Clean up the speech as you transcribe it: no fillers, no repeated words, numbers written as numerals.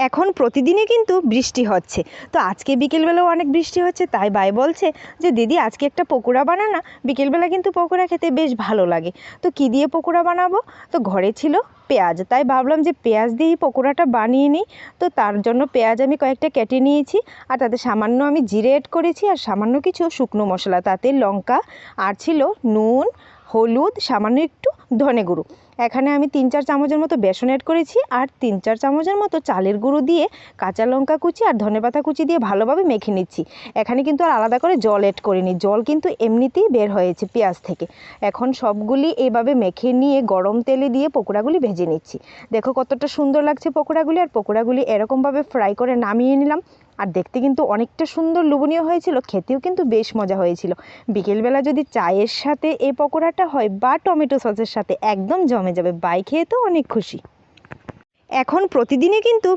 এখন প্রতিদিনই কিন্তু বৃষ্টি হচ্ছে। তো আজকে বিকেলবেলাও অনেক বৃষ্টি হচ্ছে, তাই ভাই বলছে যে দিদি আজকে একটা পকোড়া বানা না, বিকেলবেলা কিন্তু পকোড়া খেতে বেশ ভালো লাগে। তো কী দিয়ে পকোড়া বানাবো? তো ঘরে ছিল পেঁয়াজ, তাই ভাবলাম যে পেঁয়াজ দিয়েই পকোড়াটা বানিয়ে নিই। তো তার জন্য পেঁয়াজ আমি কয়েকটা কেটে নিয়েছি, আর তাতে সামান্য আমি জিরে অ্যাড করেছি আর সামান্য কিছু শুকনো মশলা, তাতে লঙ্কা আর ছিল নুন, হলুদ, সামান্য একটু ধনে গুঁড়ো। এখানে আমি 3-4 চামচের মতো বেসন অ্যাড করেছি আর 3-4 চামচের মতো চালের গুঁড়ো দিয়ে কাঁচা লঙ্কা কুচি আর ধনেপাতা কুচি দিয়ে ভালোভাবে মেখে নিচ্ছি। এখানে কিন্তু আর আলাদা করে জল অ্যাড করিনি, জল কিন্তু এমনিতেই বের হয়েছে পেঁয়াজ থেকে। এখন সবগুলি এভাবে মেখে নিয়ে গরম তেলে দিয়ে পকোড়াগুলি ভেজে নিচ্ছি। দেখো কতটা সুন্দর লাগছে পকোড়াগুলি, আর পকোড়াগুলি এরকমভাবে ফ্রাই করে নামিয়ে নিলাম। আর দেখতে কিন্তু অনেকটা সুন্দর লোভনীয় হয়েছিল, খেতেও কিন্তু বেশ মজা হয়েছিল। বিকেলবেলা যদি চায়ের সাথে এই পকোড়াটা হয় বা টমেটো সসের সাথে, একদম জমে যাবে। বাই খেয়ে তো অনেক খুশি। এখন প্রতিদিনই কিন্তু